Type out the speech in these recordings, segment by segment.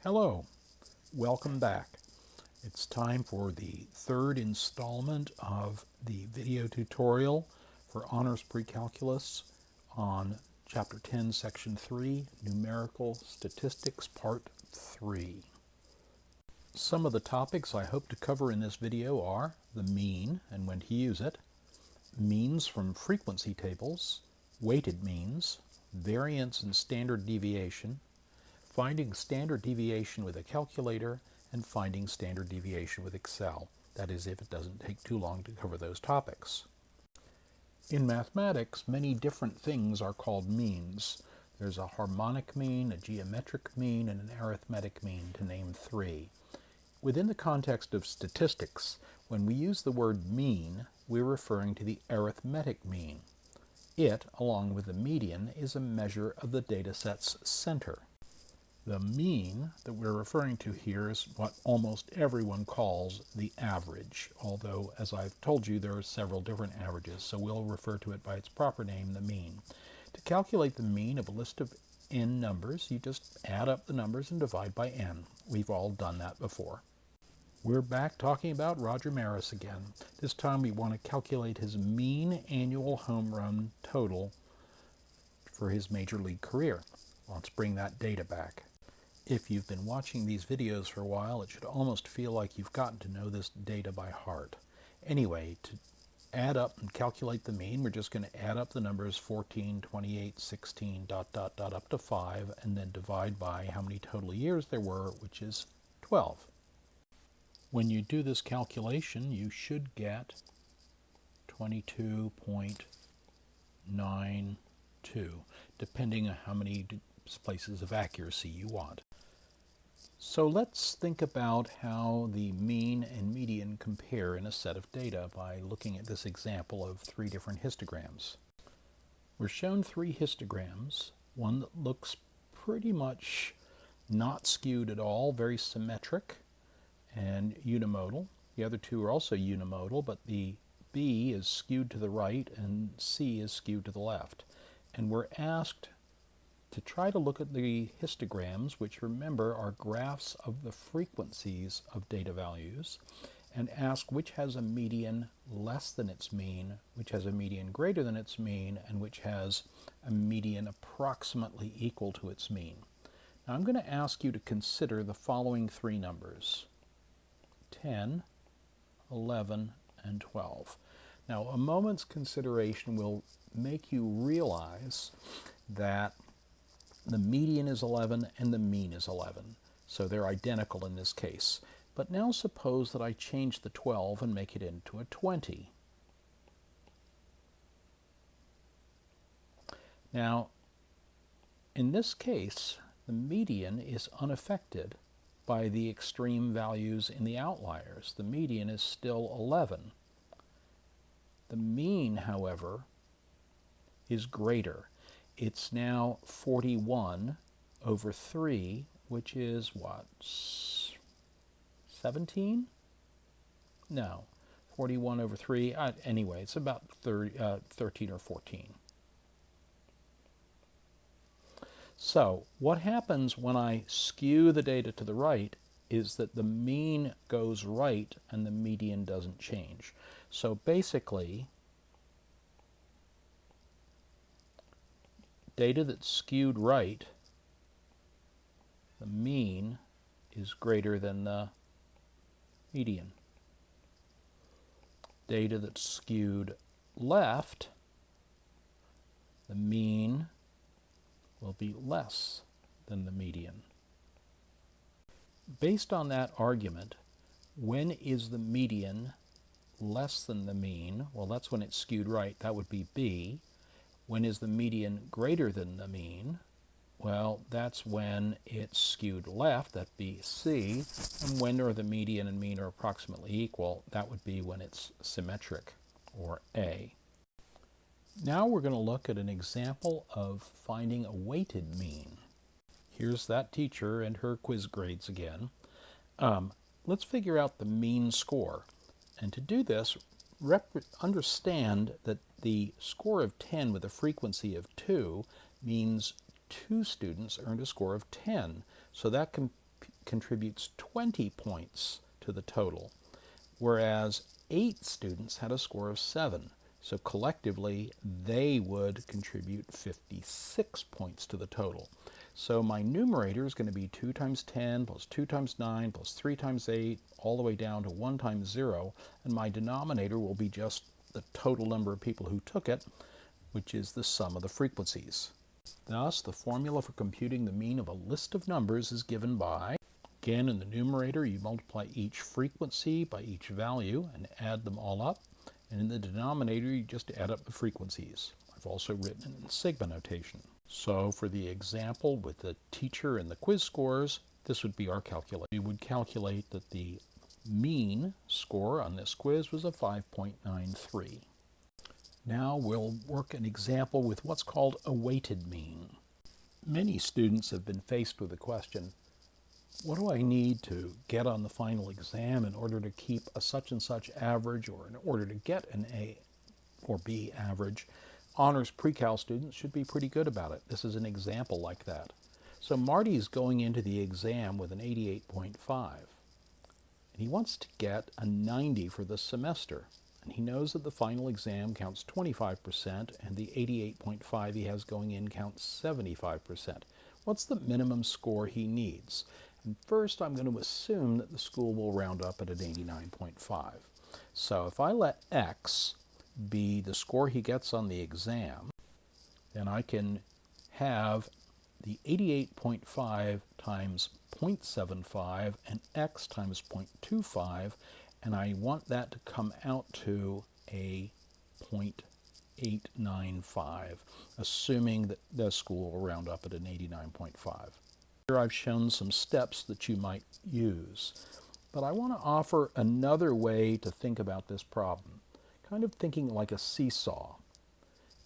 Hello, welcome back. It's time for the third installment of the video tutorial for Honors Pre-Calculus on Chapter 10, Section 3, Numerical Statistics, Part 3. Some of the topics I hope to cover in this video are the mean and when to use it, means from frequency tables, weighted means, variance and standard deviation, finding standard deviation with a calculator, and finding standard deviation with Excel. That is, if it doesn't take too long to cover those topics. In mathematics, many different things are called means. There's a harmonic mean, a geometric mean, and an arithmetic mean, to name three. Within the context of statistics, when we use the word mean, we're referring to the arithmetic mean. It, along with the median, is a measure of the dataset's center. The mean that we're referring to here is what almost everyone calls the average, although, as I've told you, there are several different averages, so we'll refer to it by its proper name, the mean. To calculate the mean of a list of n numbers, you just add up the numbers and divide by n. We've all done that before. We're back talking about Roger Maris again. This time we want to calculate his mean annual home run total for his major league career. Let's bring that data back. If you've been watching these videos for a while, it should almost feel like you've gotten to know this data by heart. Anyway, to add up and calculate the mean, we're just going to add up the numbers 14, 28, 16, up to 5, and then divide by how many total years there were, which is 12. When you do this calculation, you should get 22.92, depending on how many places of accuracy you want. So let's think about how the mean and median compare in a set of data by looking at this example of three different histograms. We're shown three histograms, one that looks pretty much not skewed at all, very symmetric and unimodal. The other two are also unimodal, but the B is skewed to the right and C is skewed to the left. And we're asked to try to look at the histograms, which remember are graphs of the frequencies of data values, and ask which has a median less than its mean, which has a median greater than its mean, and which has a median approximately equal to its mean. Now I'm going to ask you to consider the following three numbers: 10, 11, and 12. Now a moment's consideration will make you realize that the median is 11 and the mean is 11, so they're identical in this case. But now suppose that I change the 12 and make it into a 20. Now, in this case, the median is unaffected by the extreme values in the outliers. The median is still 11. The mean, however, is greater. It's now 41 over 3, which is what, 17? No, 41 over 3. Anyway, it's about 13 or 14. So what happens when I skew the data to the right is that the mean goes right and the median doesn't change. So basically, data that's skewed right, the mean is greater than the median. Data that's skewed left, the mean will be less than the median. Based on that argument, when is the median less than the mean? Well, that's when it's skewed right. That would be B. When is the median greater than the mean? Well, that's when it's skewed left, that'd be C. And when are the median and mean are approximately equal? That would be when it's symmetric, or A. Now we're going to look at an example of finding a weighted mean. Here's that teacher and her quiz grades again. Let's figure out the mean score. And to do this, understand that the score of 10 with a frequency of 2 means 2 students earned a score of 10. So that contributes 20 points to the total, whereas 8 students had a score of 7. So collectively, they would contribute 56 points to the total. So my numerator is going to be 2 times 10 plus 2 times 9 plus 3 times 8, all the way down to 1 times 0, and my denominator will be just the total number of people who took it, which is the sum of the frequencies. Thus, the formula for computing the mean of a list of numbers is given by, again, in the numerator, you multiply each frequency by each value and add them all up. And in the denominator, you just add up the frequencies. I've also written it in sigma notation. So for the example with the teacher and the quiz scores, this would be our calculation. We would calculate that the mean score on this quiz was a 5.93. Now we'll work an example with what's called a weighted mean. Many students have been faced with the question, what do I need to get on the final exam in order to keep a such and such average, or in order to get an A or B average? Honors Precal students should be pretty good about it. This is an example like that. So Marty's going into the exam with an 88.5. And he wants to get a 90 for the semester. And he knows that the final exam counts 25%, and the 88.5 he has going in counts 75%. What's the minimum score he needs? And first, I'm going to assume that the school will round up at an 89.5. So if I let x be the score he gets on the exam, then I can have the 88.5 times 0.75 and x times 0.25, and I want that to come out to a 0.895, assuming that the school will round up at an 89.5. Here I've shown some steps that you might use, but I want to offer another way to think about this problem, kind of thinking like a seesaw.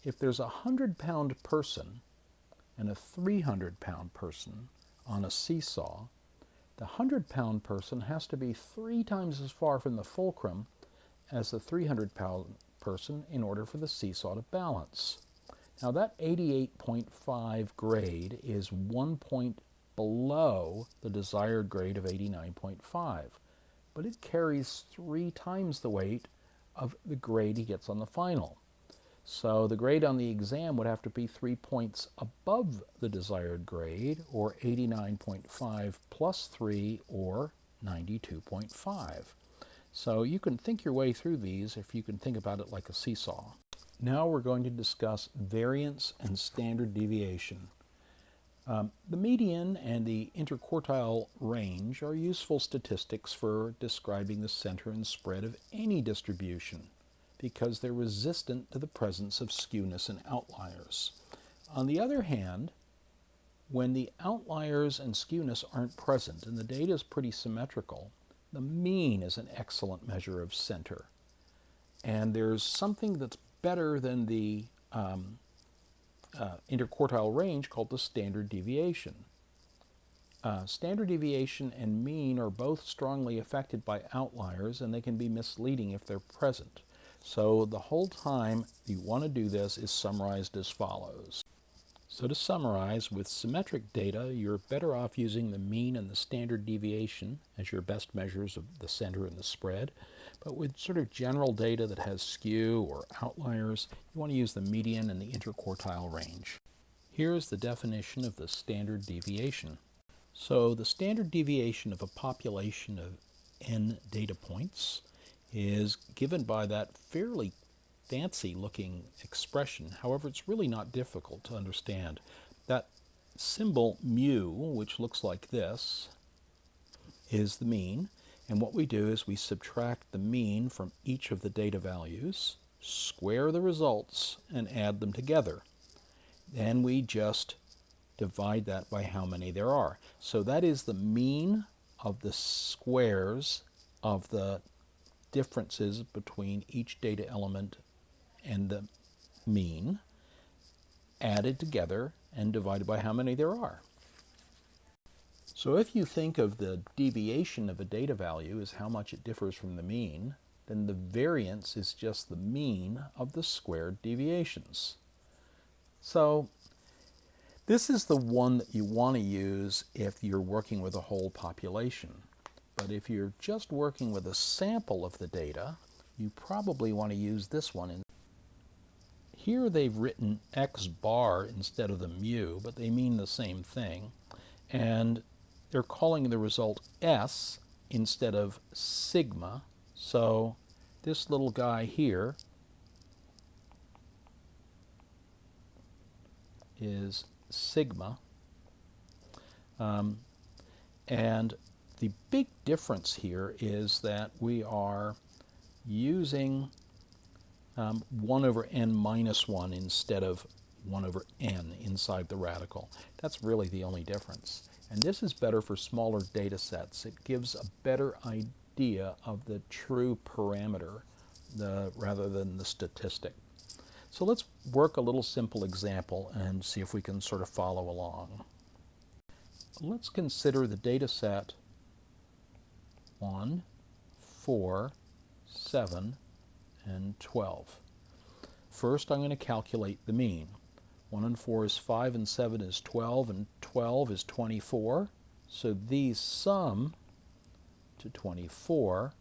If there's a 100-pound person and a 300-pound person on a seesaw, the 100-pound person has to be 3 times as far from the fulcrum as the 300-pound person in order for the seesaw to balance. Now that 88.5 grade is 1 point below the desired grade of 89.5, but it carries 3 times the weight of the grade he gets on the final. So the grade on the exam would have to be 3 points above the desired grade, or 89.5 plus 3, or 92.5. So you can think your way through these if you can think about it like a seesaw. Now we're going to discuss variance and standard deviation. The median and the interquartile range are useful statistics for describing the center and spread of any distribution, because they're resistant to the presence of skewness and outliers. On the other hand, when the outliers and skewness aren't present and the data is pretty symmetrical, the mean is an excellent measure of center. And there's something that's better than the interquartile range called the standard deviation. Standard deviation and mean are both strongly affected by outliers, and they can be misleading if they're present. So the whole time you want to do this is summarized as follows. So to summarize, with symmetric data, you're better off using the mean and the standard deviation as your best measures of the center and the spread. But with sort of general data that has skew or outliers, you want to use the median and the interquartile range. Here's the definition of the standard deviation. So the standard deviation of a population of n data points is given by that fairly fancy-looking expression. However, it's really not difficult to understand. That symbol mu, which looks like this, is the mean. And what we do is we subtract the mean from each of the data values, square the results, and add them together. Then we just divide that by how many there are. So that is the mean of the squares of the differences between each data element and the mean, added together and divided by how many there are. So if you think of the deviation of a data value as how much it differs from the mean, then the variance is just the mean of the squared deviations. So This is the one that you want to use if you're working with a whole population. But if you're just working with a sample of the data, you probably want to use this one. Here they've written x bar instead of the mu, but they mean the same thing. And they're calling the result S instead of sigma. So this little guy here is sigma. And the big difference here is that we are using 1 over n minus 1 instead of 1 over n inside the radical. That's really the only difference. And this is better for smaller data sets. It gives a better idea of the true parameter rather than the statistic. So let's work a little simple example and see if we can sort of follow along. Let's consider the data set 1, 4, 7, and 12. First, I'm going to calculate the mean. 1 and 4 is 5, and 7 is 12, and 12 is 24. So these sum to 24.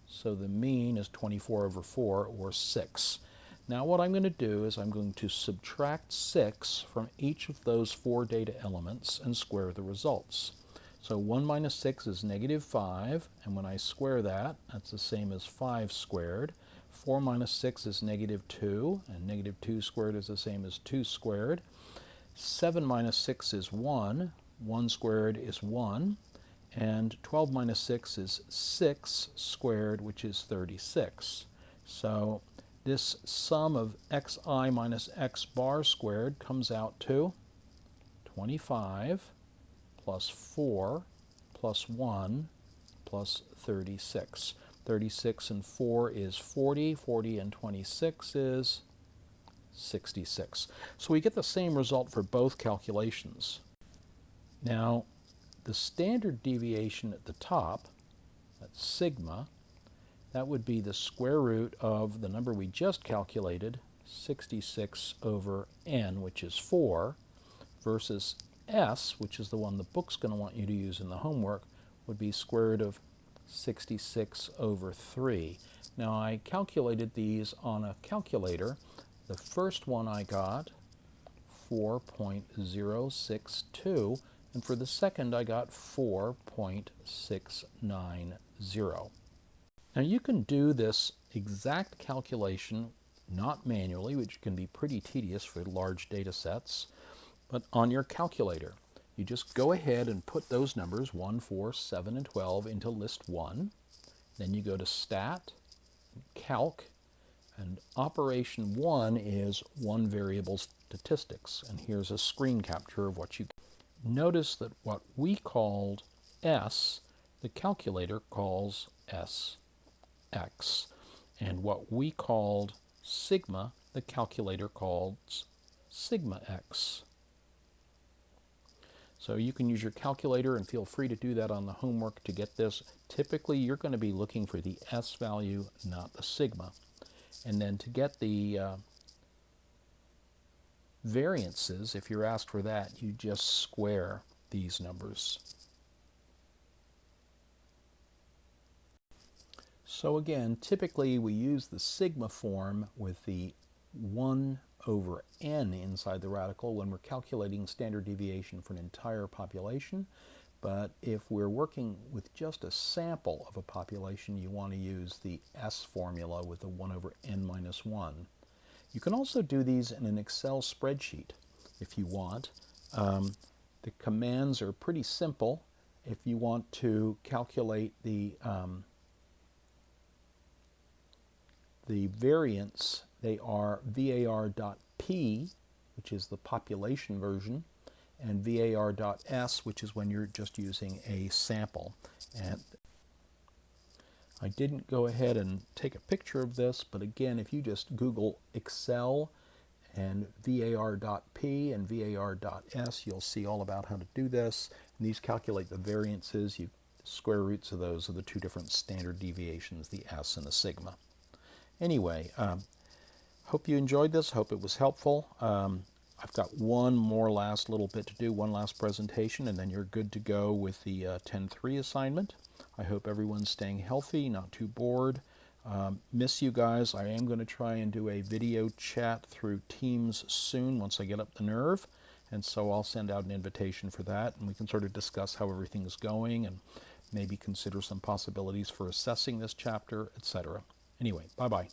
So the mean is 24 over 4, or 6. Now what I'm going to do is I'm going to subtract 6 from each of those 4 data elements and square the results. So 1 minus 6 is negative 5, and when I square that, that's the same as 5 squared. 4 minus 6 is negative 2, and negative 2 squared is the same as 2 squared. 7 minus 6 is 1, 1 squared is 1, and 12 minus 6 is 6 squared, which is 36. So this sum of xi minus x bar squared comes out to 25 plus 4 plus 1 plus 36. 36 and 4 is 40. 40 and 26 is 66. So we get the same result for both calculations. Now, the standard deviation at the top, that's sigma, that would be the square root of the number we just calculated, 66 over n, which is 4, versus s, which is the one the book's going to want you to use in the homework, would be square root of 66 over 3. Now I calculated these on a calculator. The first one I got 4.062, and for the second I got 4.690. Now you can do this exact calculation not manually, which can be pretty tedious for large data sets, but on your calculator. You just go ahead and put those numbers, 1, 4, 7, and 12, into list 1. Then you go to Stat, Calc, and Operation 1 is one variable statistics. And here's a screen capture of what you get. Notice that what we called S, the calculator calls SX. And what we called sigma, the calculator calls sigma x. So you can use your calculator, and feel free to do that on the homework to get this. Typically, you're going to be looking for the S value, not the sigma. And then to get the variances, if you're asked for that, you just square these numbers. So again, typically we use the sigma form with the 1 over n inside the radical when we're calculating standard deviation for an entire population. But if we're working with just a sample of a population, you want to use the S formula with the 1 over n minus 1. You can also do these in an Excel spreadsheet if you want. The commands are pretty simple. If you want to calculate the variance, they are var.p, which is the population version, and var.s, which is when you're just using a sample. And I didn't go ahead and take a picture of this, but again, if you just Google Excel and var.p and var.s, you'll see all about how to do this. And these calculate the variances. You square roots of those are the two different standard deviations, the S and the sigma. Anyway, hope you enjoyed this. Hope it was helpful. I've got one more last little bit to do, one last presentation, and then you're good to go with the 10-3 assignment. I hope everyone's staying healthy, not too bored. Miss you guys. I am going to try and do a video chat through Teams soon once I get up the nerve. And so I'll send out an invitation for that, and we can sort of discuss how everything's going and maybe consider some possibilities for assessing this chapter, etc. Anyway, bye-bye.